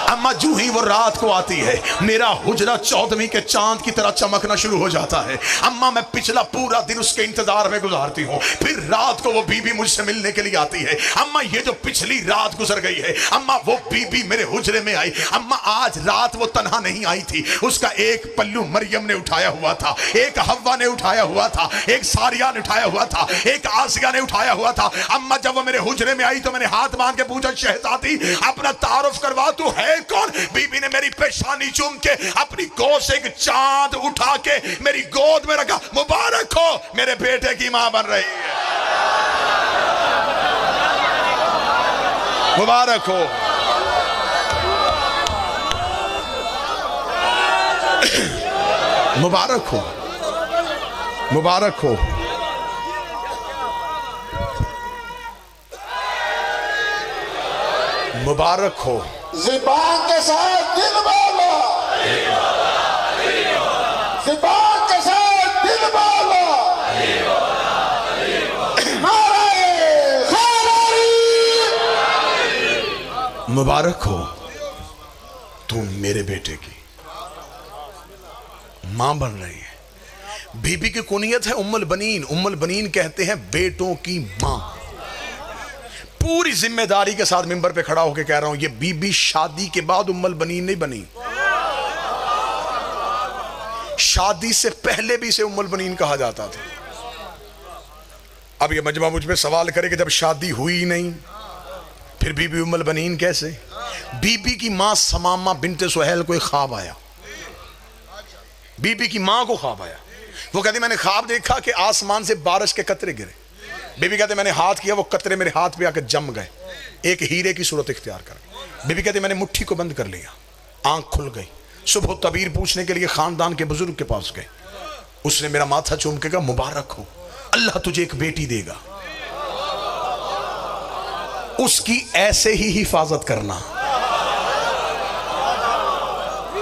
अम्मा, जूं ही वो रात को आती है, मेरा हुजरा 14वीं के चांद की तरह चमकना शुरू हो जाता है। अम्मा, मैं पिछला पूरा दिन उसके इंतजार में गुजारती हूँ, फिर रात को वो बीबी मुझसे मिलने के लिए आती है। अम्मा, ये जो पिछली रात गुजर गई है, अम्मा वो बीबी मेरे हुजरे में आई। अम्मा, आज रात वो तन्हा नहीं आई थी, उसका एक पल्लू मरियम ने उठाया हुआ था, एक हव्वा ने उठाया हुआ था, एक सारिया ने उठाया हुआ था, एक आसिया ने उठाया हुआ था। अम्मा, जब वो मेरे हुजरे में आई तो मैंने हाथ बांध के पूछा, शहजादी अपना तारुफ करवा, तू है कौन? बीबी ने मेरी पेशानी चूम के अपनी गोद से एक चांद उठा के मेरी गोद में रखा। मुबारक हो, मेरे बेटे की मां बन रही है। मुबारक हो। मुबारक हो, मुबारक हो। मुबारक हो। ज़ुबान के साथ दिल बोलो, ज़ुबान के साथ दिल बोलो। मुबारक हो, तू मेरे बेटे की मां बन रही है। बीबी की कुनियत है उम्मुल बनीन। उम्मुल बनीन कहते हैं बेटों की मां। पूरी जिम्मेदारी के साथ मिंबर पे खड़ा होकर कह रहा हूं, ये बीबी शादी के बाद उम्मुल बनीन नहीं बनी, शादी से पहले भी इसे उम्मुल बनीन कहा जाता था। अब ये मजमा मुझ पे सवाल करे कि जब शादी हुई नहीं फिर बीबी उम्मुल बनीन कैसे? बीबी की मां समामा बिनते सुहैल को एक ख्वाब आया, बीबी की मां को ख्वाब आया। वो कहती मैंने ख्वाब देखा कि आसमान से बारिश के कतरे गिरे। बीबी कहते मैंने हाथ किया, वो कतरे मेरे हाथ पे आकर जम गए, एक हीरे की सूरत इख्तियार कर गए। बीबी कहते मैंने मुट्ठी को बंद कर लिया, आंख खुल गई। सुबह तबीर पूछने के लिए खानदान के बुजुर्ग के पास गए। उसने मेरा माथा चूम के कहा मुबारक हो, अल्लाह तुझे एक बेटी देगा, उसकी ऐसे ही हिफाजत करना,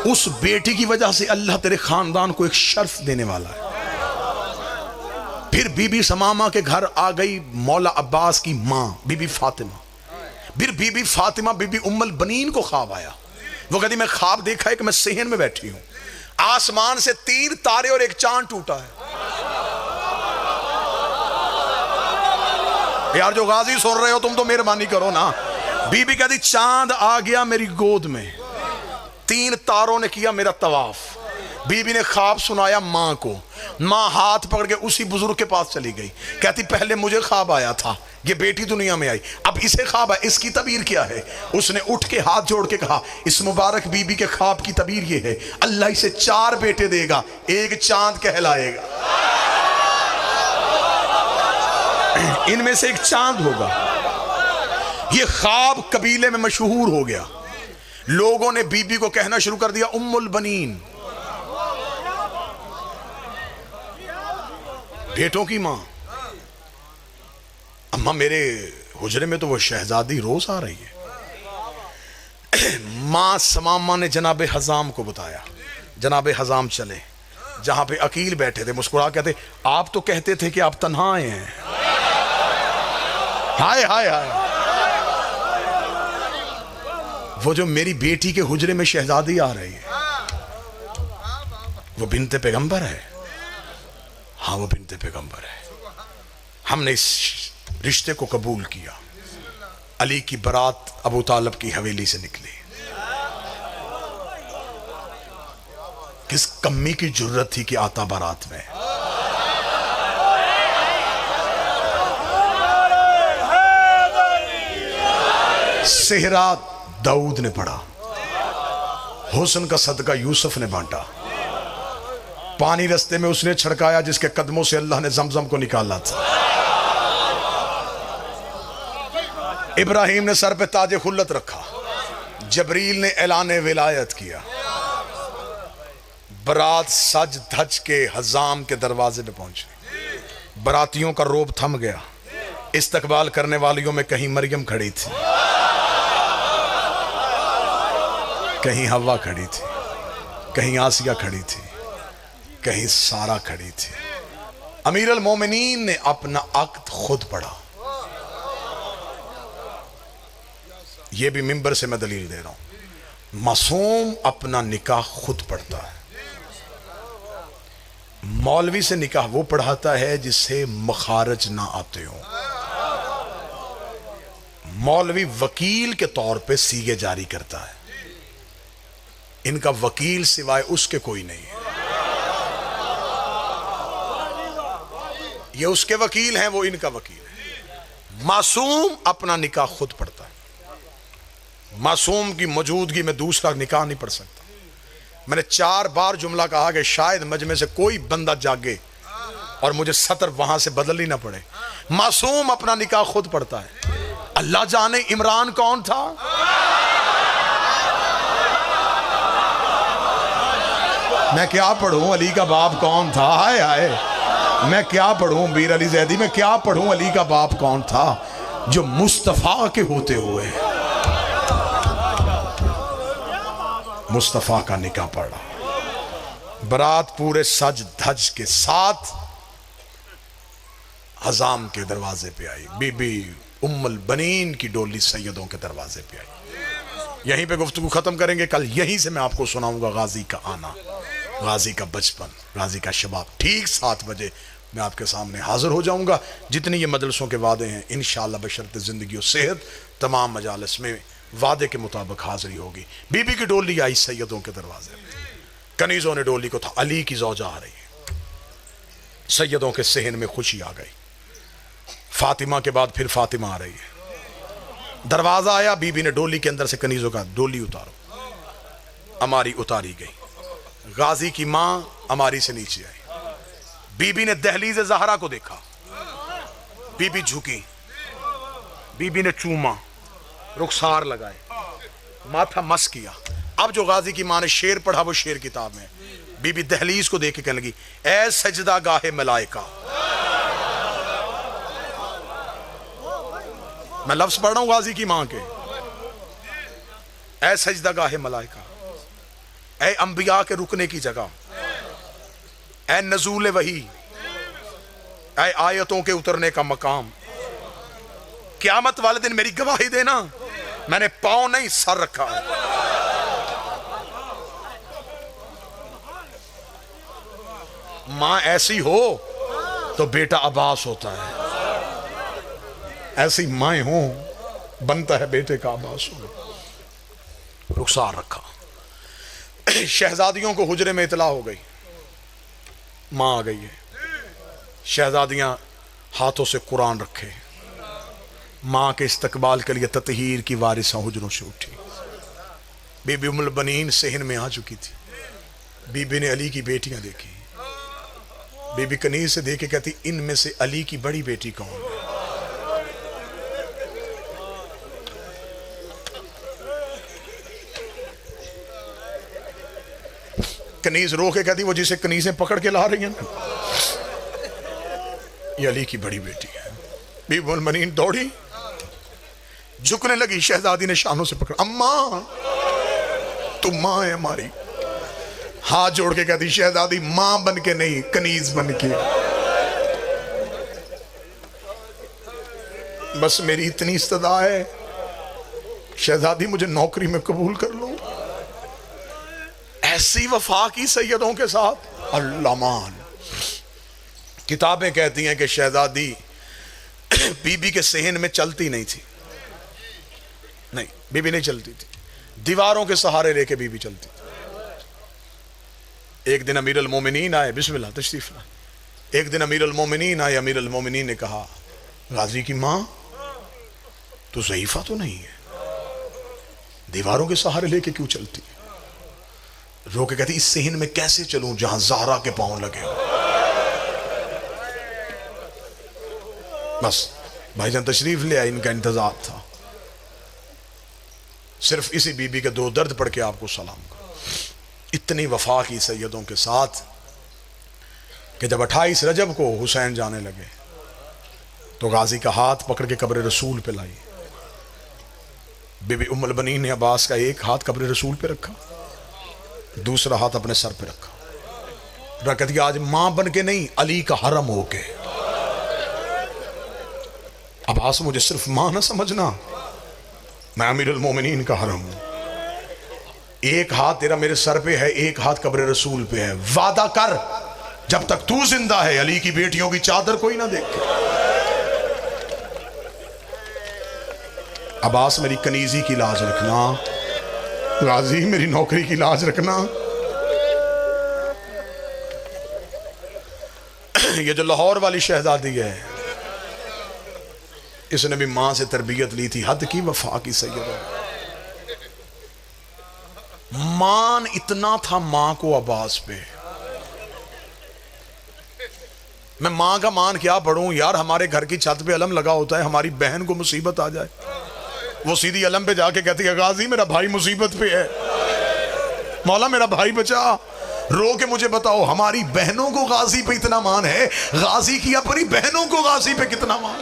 उस बेटी की वजह से अल्लाह तेरे खानदान को एक शर्फ देने वाला है। फिर बीबी समामा के घर आ गई मौला अब्बास की मां बीबी फातिमा। फिर बीबी फातिमा बीबी उम्मुल बनीन को ख्वाब आया। वो कहती मैं ख्वाब देखा है कि मैं सेहन में बैठी हूं, आसमान से 3 तारे और एक चांद टूटा है। यार जो गाजी सुन रहे हो तुम तो मेहरबानी करो ना। बीबी कहती चांद आ गया मेरी गोद में, 3 तारों ने किया मेरा तवाफ। बीबी ने ख्वाब सुनाया मां को, मां हाथ पकड़ के उसी बुजुर्ग के पास चली गई। कहती पहले मुझे ख्वाब आया था, ये बेटी दुनिया में आई, अब इसे ख्वाब है, इसकी तबीर क्या है? उसने उठ के हाथ जोड़ के कहा इस मुबारक बीबी के ख्वाब की तबीर ये है, अल्लाह इसे 4 बेटे देगा, एक चांद कहलाएगा, इनमें से एक चांद होगा। ये ख्वाब कबीले में मशहूर हो गया। लोगों ने बीबी को कहना शुरू कर दिया उम्मुल बनीन, बेटों की मां। अम्मा मेरे हुजरे में तो वो शहजादी रोज आ रही है। मां समामा ने जनाबे हजाम को बताया। जनाबे हजाम चले जहां पे अकील बैठे थे, मुस्कुरा कहते आप तो कहते थे कि आप तन्हा आए हैं। हाय हाय हाय, वो जो मेरी बेटी के हुजरे में शहजादी आ रही है वो बिनते पैगंबर है। हाँ वो बिनते पैगंबर है। हमने इस रिश्ते को कबूल किया। अली की बारात अबू तालिब की हवेली से निकली। किस कम्मी की जुर्रत थी कि आता बारात में। सेहरा दाऊद ने पढ़ा, हुस्न का सदका यूसुफ ने बांटा, पानी रास्ते में उसने छिड़काया जिसके कदमों से अल्लाह ने जमजम को निकाला था। इब्राहिम ने सर पे ताजे खुल्लत रखा, जबरील ने ऐलाने विलायत किया। बारात सज धज के हजाम के दरवाजे पे पहुंची। बारातियों का रोब थम गया। इस्तकबाल करने वालियों में कहीं मरियम खड़ी थी, कहीं हवा खड़ी थी, कहीं आसिया खड़ी थी, कहीं सारा खड़ी थी। अमीर अल मोमिनीन ने अपना अक्द खुद पढ़ा। यह भी मिंबर से मैं दलील दे रहा हूं। मासूम अपना निकाह खुद पढ़ता है। मौलवी से निकाह वो पढ़ाता है जिससे मखारज ना आते हो। मौलवी वकील के तौर पे सीगे जारी करता है। इनका वकील सिवाय उसके कोई नहीं है। ये उसके वकील हैं, वो इनका वकील है। मासूम अपना निकाह खुद पढ़ता है। मासूम की मौजूदगी में दूसरा निकाह नहीं पढ़ सकता। मैंने 4 बार जुमला कहा कि शायद मजमे से कोई बंदा जागे और मुझे सतर वहां से बदलनी ना पड़े। मासूम अपना निकाह खुद पढ़ता है। अल्लाह जाने इमरान कौन था। मैं क्या पढ़ूं अली का बाप कौन था। हाय हाय, मैं क्या पढ़ूं मीर अली जैदी, मैं क्या पढ़ूं अली का बाप कौन था जो मुस्तफा के होते हुए मुस्तफा का निकाह पढ़ा। बारात पूरे सज धज के साथ हजाम के दरवाजे पे आई। बीबी उम्मुल बनीन की डोली सैयदों के दरवाजे पे आई। यहीं पे गुफ्तगू खत्म करेंगे। कल यहीं से मैं आपको सुनाऊंगा गाजी का आना, गाजी का बचपन, गाजी का शबाब। ठीक 7 बजे मैं आपके सामने हाजिर हो जाऊंगा। जितनी ये मजलिसों के वादे हैं इंशाअल्लाह बशर्ते ज़िंदगी और सेहत तमाम मजालिस में वादे के मुताबिक हाजिरी होगी। बीबी की डोली आई सैयदों के दरवाजे में, कनीज़ों ने डोली को था, अली की ज़ौजा आ रही है। सैयदों के सहन में खुशी आ गई। फातिमा के बाद फिर फातिमा आ रही है। दरवाज़ा आया, बीबी ने डोली के अंदर से कनीज़ों का, डोली उतारो। अमारी उतारी गई। गाजी की माँ अमारी से नीचे आई। बीबी ने दहलीज ज़हरा को देखा। बीबी झुकी, बीबी ने चूमा, रुखसार लगाए, माथा मस किया। अब जो गाजी की माँ ने शेर पढ़ा वो शेर किताब में। बीबी दहलीज को देख के कहने लगी, ऐ सजदा गाहे मलाइका। मैं लफ्ज पढ़ रहा हूं गाजी की माँ के। ऐ सजदा गाहे मलाइका, ऐ अंबिया के रुकने की जगह, ऐ नजूल वही, ऐ आयतों के उतरने का मकाम। क़यामत वाले दिन मेरी गवाही देना, मैंने पांव नहीं सर रखा है। मां ऐसी हो तो बेटा अब्बास होता है, ऐसी माएं हो बनता है बेटे का अब्बास होना। रुखसार रखा। शहजादियों को हुजरे में इतला हो गई, मां आ गई है। शहजादियां हाथों से कुरान रखे, मां के इस्तकबाल के लिए ततहीर की वारिसा हुजरों से उठी। बीबी उम्मुल बनीन सहन में आ चुकी थी। बीबी ने अली की बेटियां देखी। बीबी कनीज से देख के कहती, इनमें से अली की बड़ी बेटी कौन है? कनीज रो के कहती, वो जिसे कनीजें पकड़ के ला रही हैं ना, ये अली की बड़ी बेटी है। बीबी उम्मुल बनीन दौड़ी, झुकने लगी। शहजादी ने शानों से पकड़ा, अम्मा तुम मां है हमारी। हाथ जोड़ के कहती, शहजादी मां बन के नहीं, कनीज बन के। बस मेरी इतनी इस्तदा है, शहजादी मुझे नौकरी में कबूल कर लो। ऐसी वफा की सैयदों के साथ। अल्लाह मान। किताबें कहती हैं कि शहजादी बीबी के सहन में चलती नहीं थी। नहीं, बीबी नहीं चलती थी, दीवारों के सहारे लेके बीबी चलती थी। एक दिन अमीरुल मोमिनीन आए, बिस्मिल्लाह तशरीफ ला। एक दिन अमीरुल मोमिनीन आए। अमीरुल मोमिनीन ने कहा, गाजी की मां तू ज़ईफा तो नहीं है, दीवारों के सहारे लेके क्यों चलती है? रो के कहती, इस सहन में कैसे चलूं जहां ज़हरा के पांव लगे हो। बस भाईजान तशरीफ ले आए, इनका इंतजार था। सिर्फ इसी बीबी के दो दर्द पढ़ के आपको सलाम करो। इतनी वफा की सैयदों के साथ कि जब 28 रजब को हुसैन जाने लगे तो गाजी का हाथ पकड़ के कब्र रसूल पे लाई। बीबी उम्मुल बनीन ने अब्बास का एक हाथ कब्र रसूल पे रखा, दूसरा हाथ अपने सर पे रखा। रखत कि आज मां बन के नहीं, अली का हरम होके। अब्बास मुझे सिर्फ मां ना समझना, मैं अमीरुल मोमिनीन का हरम हूं। एक हाथ तेरा मेरे सर पे है, एक हाथ कब्र रसूल पे है। वादा कर जब तक तू जिंदा है अली की बेटियों की चादर कोई ना देखे। अब्बास मेरी कनीजी की लाज रखना, गाजी मेरी नौकरी की लाज रखना। ये जो लाहौर वाली शहजादी है, इसने भी मां से तरबियत ली थी। हद की वफा की सैयदा। मान इतना था मां को अब्बास पे। मैं मां का मान क्या पढ़ूं यार। हमारे घर की छत पे अलम लगा होता है, हमारी बहन को मुसीबत आ जाए, वो सीधी अलम पे जाके कहती है, गाजी मेरा भाई मुसीबत पे है, मौला मेरा भाई बचा। रो के मुझे बताओ, हमारी बहनों को गाजी पे इतना मान है, गाजी की अपनी बहनों को गाजी पे कितना मान।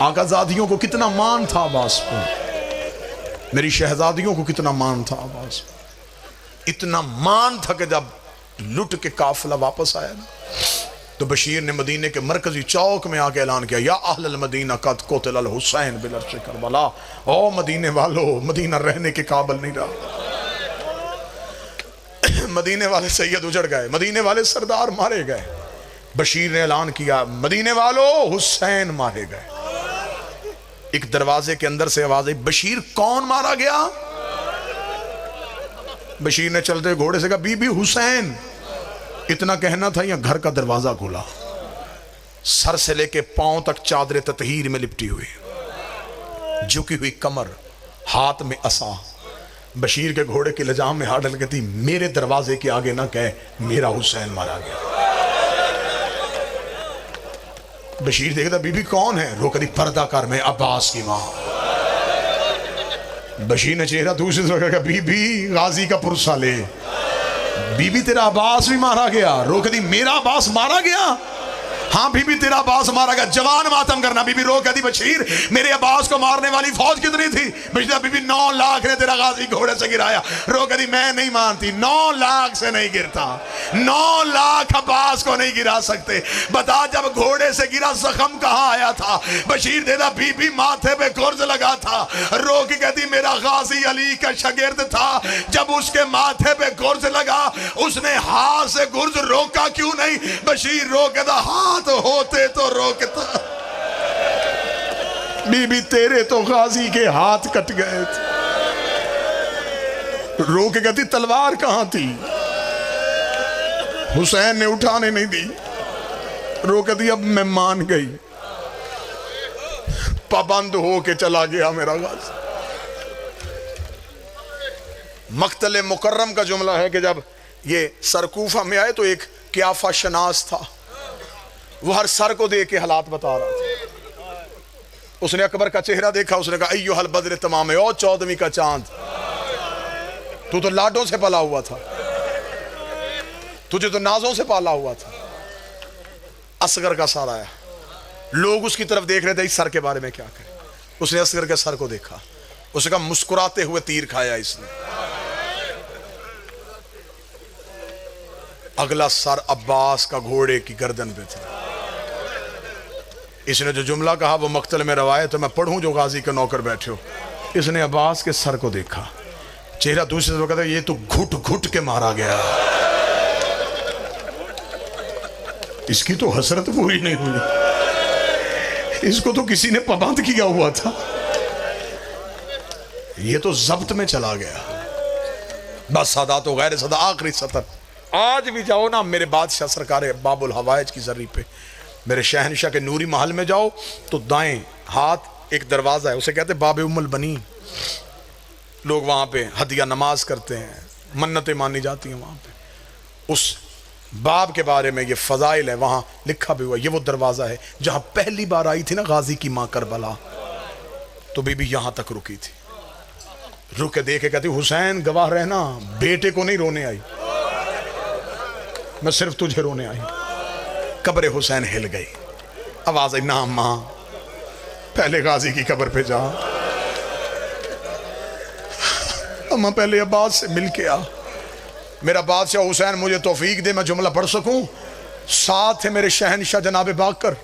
आकाजादियों को कितना मान था अब्बास पे, मेरी शहजादियों को कितना मान था अब्बास पे। इतना मान था कि जब लुट के काफिला वापस आया ना, तो बशीर ने मदीने के मरकजी चौक में आके ऐलान किया, या अहलल मदीना कद कुतिल अल हुसैन बिल अर्श करबला। ओ मदीने वालों, मदीना रहने के काबिल नहीं रहा। मदीने वाले सैयद उजड़ गए, मदीने वाले सरदार मारे गए। बशीर ने ऐलान किया, मदीने वालों हुसैन मारे गए। एक दरवाजे के अंदर से आवाज आई, बशीर कौन मारा गया? बशीर ने चलते घोड़े से कहा, बीबी हुसैन। इतना कहना था, यहां घर का दरवाजा खुला, सर से लेके पांव तक चादर ततहीर में लिपटी हुई, झुकी हुई कमर, हाथ में असा। बशीर के घोड़े की लजाम में हाथ डाल के थी, मेरे दरवाजे के आगे ना कहे मेरा हुसैन मारा गया। बशीर देखता, बीबी कौन है? रो कदी पर्दा कर, मैं अब्बास की मां। बशीर ने चेहरा दूसरी तरफ करके, बीबी गाजी का पुरसा ले। बीबी तेरा अब्बास भी मारा गया। रो कदी मेरा अब्बास मारा गया? हाँ बीबी तेरा अब्बास मारा गया। जवान मातम करना। बीबी रो कहती, बशीर मेरे अब्बास को मारने वाली फौज कितनी थी? बीबी 9 लाख ने तेरा गाजी घोड़े से गिराया। रो कहती, मैं नहीं मानती, 9 लाख से नहीं गिरता, 9 लाख अब्बास को नहीं गिरा सकते। बता जब घोड़े से गिरा जख्म कहाँ आया था? बशीर देता, बीबी माथे पे गुर्ज लगा था। रो की कहती, मेरा गाजी अली का शागिर्द था, जब उसके माथे पे गुर्ज लगा उसने हाथ से गुर्ज रोका क्यों नहीं? बशीर रो कहता, हाथ होते तो रोकता। बीबी तेरे तो गाजी के हाथ कट गए थे। रो के कहती, तलवार कहां थी? हुसैन ने उठाने नहीं दी। रो कहती, अब मैं मान गई, पाबंद हो के चला गया मेरा गाजी। मक्तल मुकर्रम का जुमला है कि जब ये सरकूफा में आए तो एक क्याफा शनास था, वो हर सर को देख के हालात बता रहा था। उसने अकबर का चेहरा देखा, उसने कहा, अय्युहल बद्र तमाम, ओ 14वीं का चांद, तू तो लाडों से पला हुआ था, तुझे तो नाजों से पाला हुआ था। असगर का सर आया, लोग उसकी तरफ देख रहे थे, इस सर के बारे में क्या करें। उसने असगर के सर को देखा, उसने कहा, मुस्कुराते हुए तीर खाया इसने। अगला सर अब्बास का घोड़े की गर्दन पे था। इसने जो जुमला कहा वो मक्तल में रवायत, तो मैं पढ़ूं जो गाजी के नौकर बैठे हो। इसने अब्बास के सर को देखा, चेहरा दूसरी तरफ कहता, ये तो घुट घुट के मारा गया, इसकी तो हसरत पूरी नहीं हुई, इसको तो किसी ने पाबंद किया हुआ था, ये तो जब्त में चला गया। बस सदा तो गैर सदा आखिरी सतर। आज भी जाओ ना मेरे बादशाह सरकार बाबुल हवाइज की जर्री पे, मेरे शहनशाह के नूरी महल में जाओ तो दाएं हाथ एक दरवाजा है, उसे कहते बाबे उम्मुल बनी। लोग वहां पे हदिया नमाज करते हैं, मन्नतें मानी जाती हैं वहां पे। उस बाब के बारे में ये फजाइल है, वहां लिखा भी हुआ। ये वो दरवाजा है जहां पहली बार आई थी ना गाजी की मां करबला, तो बीबी यहां तक रुकी थी। रुक के देखे कहती, हुसैन गवाह रहना, बेटे को नहीं रोने आई, मैं सिर्फ तुझे रोने आई। कब्र हुसैन हिल गई, आवाज आई, ना मां, पहले गाजी की कब्र पे जा, अम्मा पहले अब्बास से मिल के आ। मेरा बादशाह हुसैन मुझे तौफीक दे, मैं जुमला पढ़ सकूं। साथ है मेरे शहनशाह जनाब बाकर।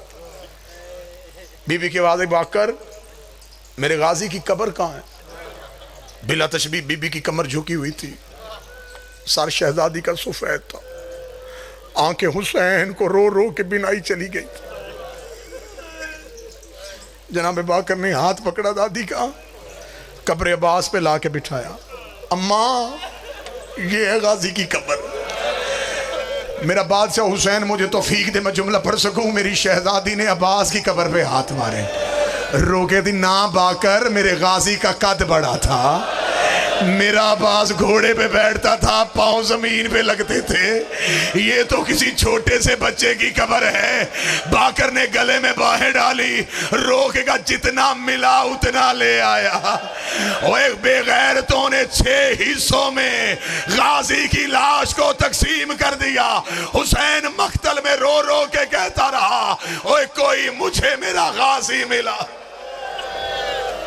बीबी की आवाज, बाकर मेरे गाजी की कब्र कहां है? बिला तशबीह बीबी की कमर झुकी हुई थी, सर शहजादी का सफेद था, आंखें हुसैन को रो रो के बिनाई चली गई। जनाब बाकर ने हाथ पकड़ा दादी का, कब्र अब्बास पे लाके बिठाया। अम्मा ये है गाजी की कब्र। मेरा बादशाह हुसैन मुझे तौफीक दे, मैं जुमला पढ़ सकूं। मेरी शहजादी ने अब्बास की कब्र पे हाथ मारे, रोके थी, ना बाकर मेरे गाजी का कद बड़ा था, मेरा अब्बास घोड़े पे बैठता था, पांव जमीन पे लगते थे, ये तो किसी छोटे से बच्चे की कब्र है। बाकर ने गले में बाहें डाली, रोकेगा जितना मिला उतना ले आया। और एक बेगैरतों ने 6 हिस्सों में गाजी की लाश को तकसीम कर दिया। हुसैन मक्तल में रो रो के कहता रहा, ओए कोई मुझे मेरा गाजी मिला।